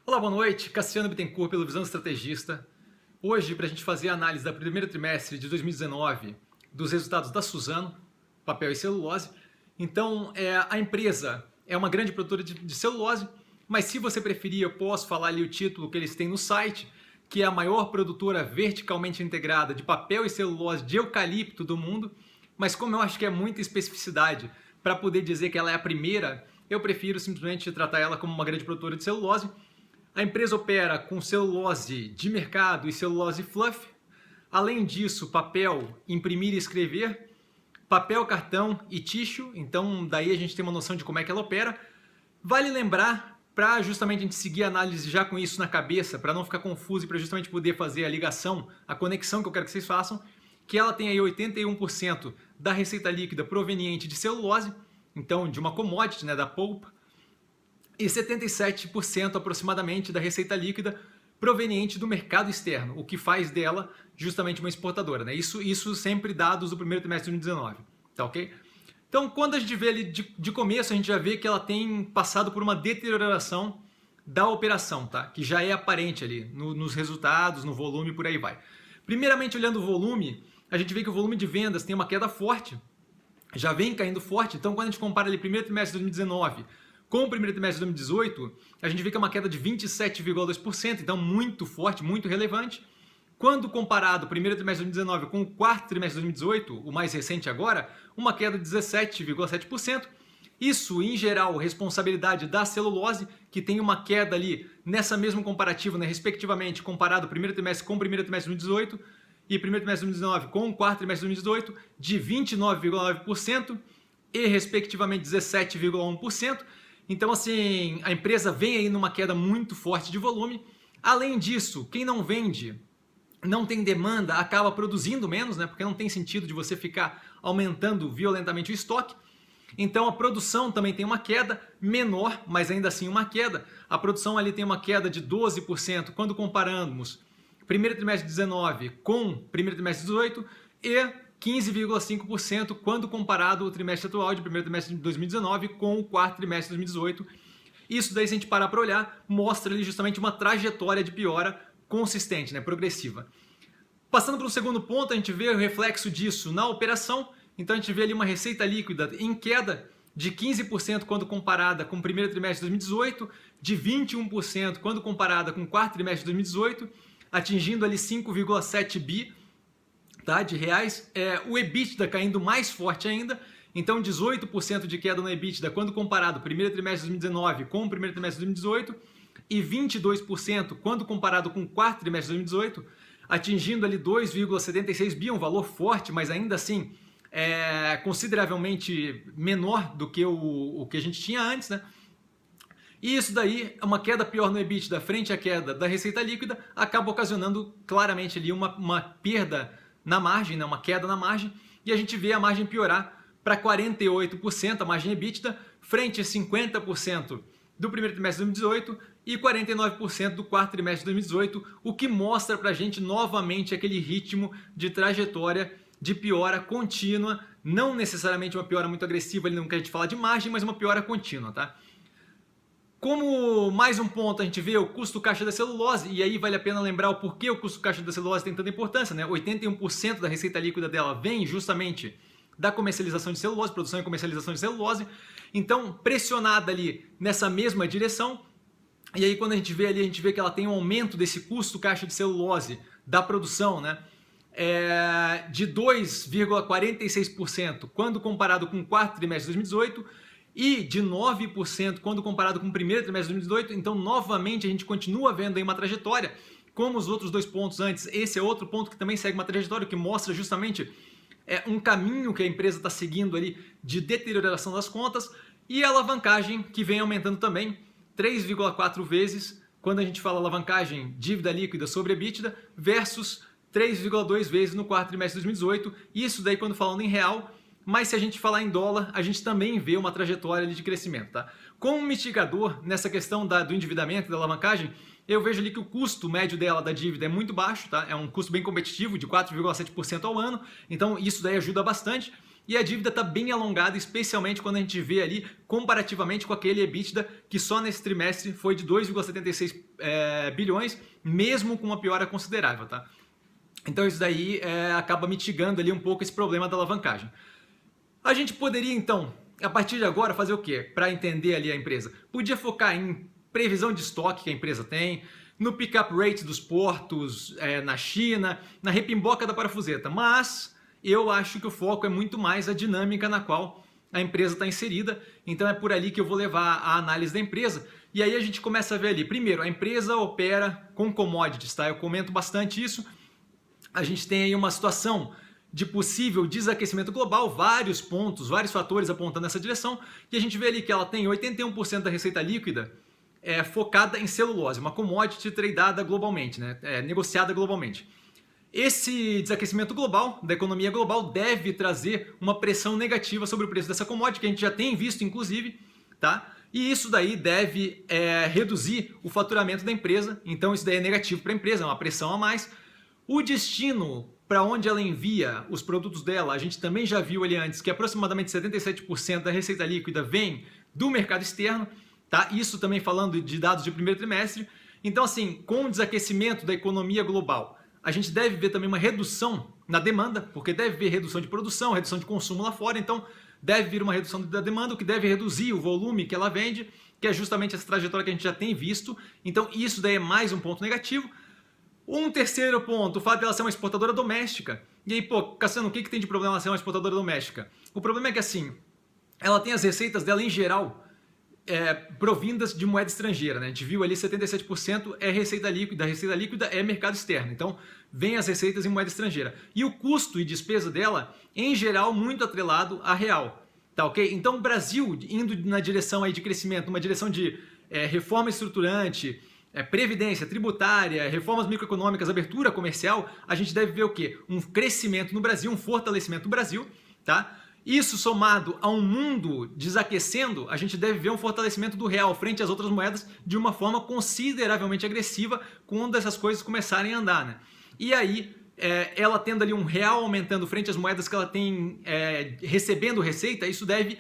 Olá, boa noite. Cassiano Bittencourt pelo Visão Estrategista. Hoje, para a gente fazer a análise do primeiro trimestre de 2019 dos resultados da Suzano, papel e celulose. Então, a empresa é uma grande produtora de celulose, mas se você preferir, eu posso falar ali o título que eles têm no site, que é a maior produtora verticalmente integrada de papel e celulose de eucalipto do mundo. Mas como eu acho que é muita especificidade para poder dizer que ela é a primeira, eu prefiro simplesmente tratar ela como uma grande produtora de celulose. A empresa opera com celulose de mercado e celulose fluff. Além disso, papel, imprimir e escrever, papel, cartão e tissue. Então, daí a gente tem uma noção de como é que ela opera. Vale lembrar, para justamente a gente seguir a análise já com isso na cabeça, para não ficar confuso e para justamente poder fazer a ligação, a conexão que eu quero que vocês façam, que ela tem aí 81% da receita líquida proveniente de celulose, então de uma commodity, né, da polpa, e 77% aproximadamente da receita líquida proveniente do mercado externo, o que faz dela justamente uma exportadora, né? Isso sempre dados do primeiro trimestre de 2019, tá ok? Então, quando a gente vê ali de começo, a gente já vê que ela tem passado por uma deterioração da operação, tá? Que já é aparente ali nos resultados, no volume, por aí vai. Primeiramente, olhando o volume, a gente vê que o volume de vendas tem uma queda forte, já vem caindo forte. Então, quando a gente compara ali primeiro trimestre de 2019 com o primeiro trimestre de 2018, a gente vê que é uma queda de 27,2%, então muito forte, muito relevante. Quando comparado o primeiro trimestre de 2019 com o quarto trimestre de 2018, o mais recente agora, uma queda de 17,7%. Isso, em geral, responsabilidade da celulose, que tem uma queda ali nessa mesma comparativa, né, respectivamente, comparado o primeiro trimestre com o primeiro trimestre de 2018 e primeiro trimestre de 2019 com o quarto trimestre de 2018, de 29,9% e, respectivamente, 17,1%. Então, assim, a empresa vem aí numa queda muito forte de volume. Além disso, quem não vende, não tem demanda, acaba produzindo menos, né? Porque não tem sentido de você ficar aumentando violentamente o estoque. Então, a produção também tem uma queda menor, mas ainda assim uma queda. A produção ali tem uma queda de 12% quando comparamos primeiro trimestre de 19 com primeiro trimestre de 18 e 15,5% quando comparado o trimestre atual de primeiro trimestre de 2019 com o quarto trimestre de 2018. Isso daí, se a gente parar para olhar, mostra ali justamente uma trajetória de piora consistente, né, progressiva. Passando para o segundo ponto, a gente vê o reflexo disso na operação. Então a gente vê ali uma receita líquida em queda de 15% quando comparada com o primeiro trimestre de 2018, de 21% quando comparada com o quarto trimestre de 2018, atingindo ali 5,7 bi, tá, de reais. O EBITDA caindo mais forte ainda, então 18% de queda no EBITDA quando comparado primeiro trimestre de 2019 com o primeiro trimestre de 2018 e 22% quando comparado com o quarto trimestre de 2018, atingindo ali 2,76 bi, um valor forte, mas ainda assim consideravelmente menor do que o que a gente tinha antes, né? E isso daí, uma queda pior no EBITDA frente à queda da receita líquida, acaba ocasionando claramente ali uma perda na margem, né? Uma queda na margem, e a gente vê a margem piorar para 48%, a margem EBITDA, frente a 50% do primeiro trimestre de 2018 e 49% do quarto trimestre de 2018, o que mostra para a gente novamente aquele ritmo de trajetória de piora contínua, não necessariamente uma piora muito agressiva, ali não quer a gente falar de margem, mas uma piora contínua, tá? Como mais um ponto, a gente vê o custo caixa da celulose, e aí vale a pena lembrar o porquê o custo caixa da celulose tem tanta importância, né? 81% da receita líquida dela vem justamente da comercialização de celulose, produção e comercialização de celulose, então pressionada ali nessa mesma direção. E aí quando a gente vê ali, a gente vê que ela tem um aumento desse custo caixa de celulose da produção, né? De 2,46% quando comparado com o quarto trimestre de 2018 e de 9% quando comparado com o primeiro trimestre de 2018. Então, novamente, a gente continua vendo aí uma trajetória, como os outros dois pontos antes. Esse é outro ponto que também segue uma trajetória que mostra justamente um caminho que a empresa está seguindo ali de deterioração das contas, e a alavancagem que vem aumentando também 3,4 vezes quando a gente fala alavancagem dívida líquida sobre EBITDA versus 3,2 vezes no quarto trimestre de 2018, isso daí quando falando em real, mas se a gente falar em dólar, a gente também vê uma trajetória ali de crescimento, tá? Como mitigador nessa questão do endividamento, da alavancagem, eu vejo ali que o custo médio dela, da dívida, é muito baixo, tá? É um custo bem competitivo, de 4,7% ao ano, então isso daí ajuda bastante. e a dívida está bem alongada, especialmente quando a gente vê ali comparativamente com aquele EBITDA que só nesse trimestre foi de 2,76 bilhões, mesmo com uma piora considerável, tá? Então isso daí acaba mitigando ali um pouco esse problema da alavancagem. A gente poderia então, a partir de agora, fazer o quê? Para entender ali a empresa. Podia focar em previsão de estoque que a empresa tem, no pick-up rate dos portos na China, na repimboca da parafuseta, mas eu acho que o foco é muito mais a dinâmica na qual a empresa está inserida, então é por ali que eu vou levar a análise da empresa. E aí a gente começa a ver ali, primeiro, a empresa opera com commodities, tá? Eu comento bastante isso. A gente tem aí uma situação de possível desaquecimento global, vários pontos, vários fatores apontando nessa direção, e a gente vê ali que ela tem 81% da receita líquida focada em celulose, uma commodity tradeada globalmente, né? Negociada globalmente. Esse desaquecimento global, da economia global, deve trazer uma pressão negativa sobre o preço dessa commodity, que a gente já tem visto, inclusive, tá? E isso daí deve reduzir o faturamento da empresa, então isso daí é negativo para a empresa, é uma pressão a mais. O destino para onde ela envia os produtos dela, a gente também já viu ali antes que aproximadamente 77% da receita líquida vem do mercado externo, tá? Isso também falando de dados de primeiro trimestre. Então, assim, com o desaquecimento da economia global, a gente deve ver também uma redução na demanda, porque deve haver redução de produção, redução de consumo lá fora, então deve vir uma redução da demanda, o que deve reduzir o volume que ela vende, que é justamente essa trajetória que a gente já tem visto. Então, isso daí é mais um ponto negativo. Um terceiro ponto, o fato de ela ser uma exportadora doméstica. E aí, pô, Cassiano, o que tem de problema ela ser uma exportadora doméstica? O problema é que, assim, ela tem as receitas dela, em geral, provindas de moeda estrangeira, né? A gente viu ali 77% é receita líquida é mercado externo. Então, vem as receitas em moeda estrangeira. E o custo e despesa dela, em geral, muito atrelado a real. Tá, ok? Então, o Brasil, indo na direção aí de crescimento, uma direção de reforma estruturante, previdência, tributária, reformas microeconômicas, abertura comercial, a gente deve ver o quê? Um crescimento no Brasil, um fortalecimento do Brasil, tá? Isso somado a um mundo desaquecendo, a gente deve ver um fortalecimento do real frente às outras moedas de uma forma consideravelmente agressiva quando essas coisas começarem a andar, né? E aí, ela tendo ali um real aumentando frente às moedas que ela tem recebendo receita, isso deve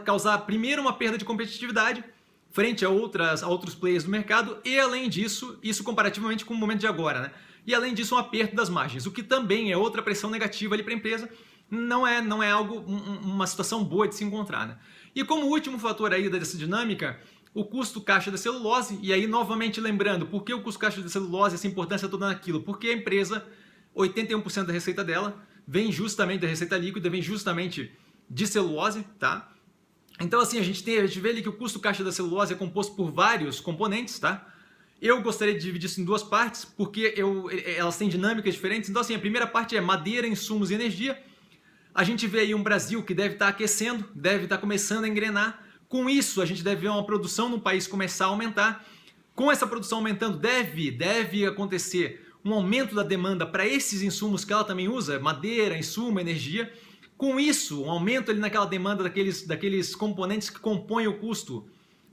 causar primeiro uma perda de competitividade frente a outros players do mercado e, além disso, isso comparativamente com o momento de agora, né? E, além disso, um aperto das margens, o que também é outra pressão negativa ali para a empresa, não é algo, uma situação boa de se encontrar, né? E como último fator aí dessa dinâmica, o custo caixa da celulose, e aí novamente lembrando, por que o custo caixa da celulose, essa importância toda naquilo? Porque a empresa, 81% da receita dela vem justamente da receita líquida, vem justamente de celulose, tá? Então, assim, a gente vê ali que o custo caixa da celulose é composto por vários componentes, tá? Eu gostaria de dividir isso em duas partes, porque elas têm dinâmicas diferentes. Então, assim, a primeira parte é madeira, insumos e energia. A gente vê aí um Brasil que deve estar aquecendo, deve estar começando a engrenar. Com isso, a gente deve ver uma produção no país começar a aumentar. Com essa produção aumentando, deve acontecer um aumento da demanda para esses insumos que ela também usa, madeira, insumo, energia. Com isso, um aumento ali naquela demanda daqueles componentes que compõem o custo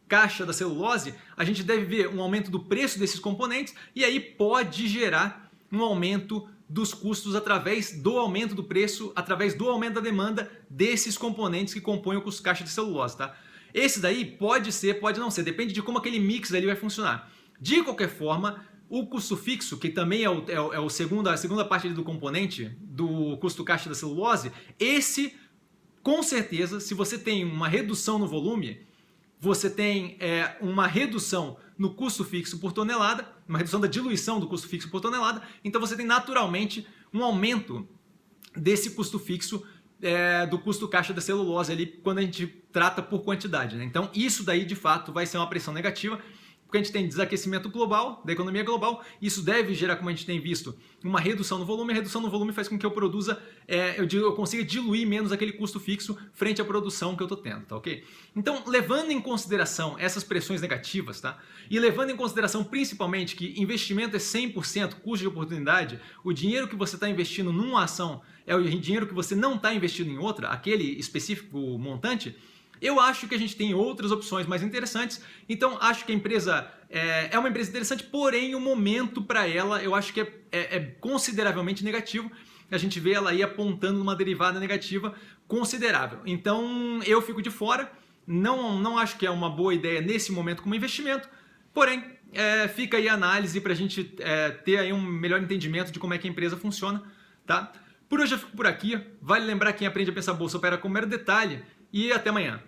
caixa da celulose, a gente deve ver um aumento do preço desses componentes e aí pode gerar um aumento dos custos através do aumento do preço, através do aumento da demanda desses componentes que compõem o custo caixa de celulose, tá? Esse daí pode ser, pode não ser, depende de como aquele mix ali vai funcionar. De qualquer forma, o custo fixo, que também é a segunda parte do componente do custo caixa da celulose, esse, com certeza, se você tem uma redução no volume, você tem uma redução no custo fixo por tonelada, uma redução da diluição do custo fixo por tonelada, então você tem naturalmente um aumento desse custo fixo do custo caixa da celulose ali quando a gente trata por quantidade, né? Então isso daí de fato vai ser uma pressão negativa, porque a gente tem desaquecimento global, da economia global, isso deve gerar, como a gente tem visto, uma redução no volume, a redução no volume faz com que eu produza, eu consiga diluir menos aquele custo fixo frente à produção que eu estou tendo, tá ok? Então, levando em consideração essas pressões negativas, tá? E levando em consideração principalmente que investimento é 100% custo de oportunidade, o dinheiro que você está investindo numa ação é o dinheiro que você não está investindo em outra, aquele específico montante, eu acho que a gente tem outras opções mais interessantes, então acho que a empresa é uma empresa interessante, porém o momento para ela eu acho que é consideravelmente negativo, a gente vê ela aí apontando numa derivada negativa considerável. Então eu fico de fora, não acho que é uma boa ideia nesse momento como investimento, porém fica aí a análise para a gente ter aí um melhor entendimento de como é que a empresa funciona, tá? Por hoje eu fico por aqui, vale lembrar que quem aprende a pensar bolsa opera com mero detalhe e até amanhã.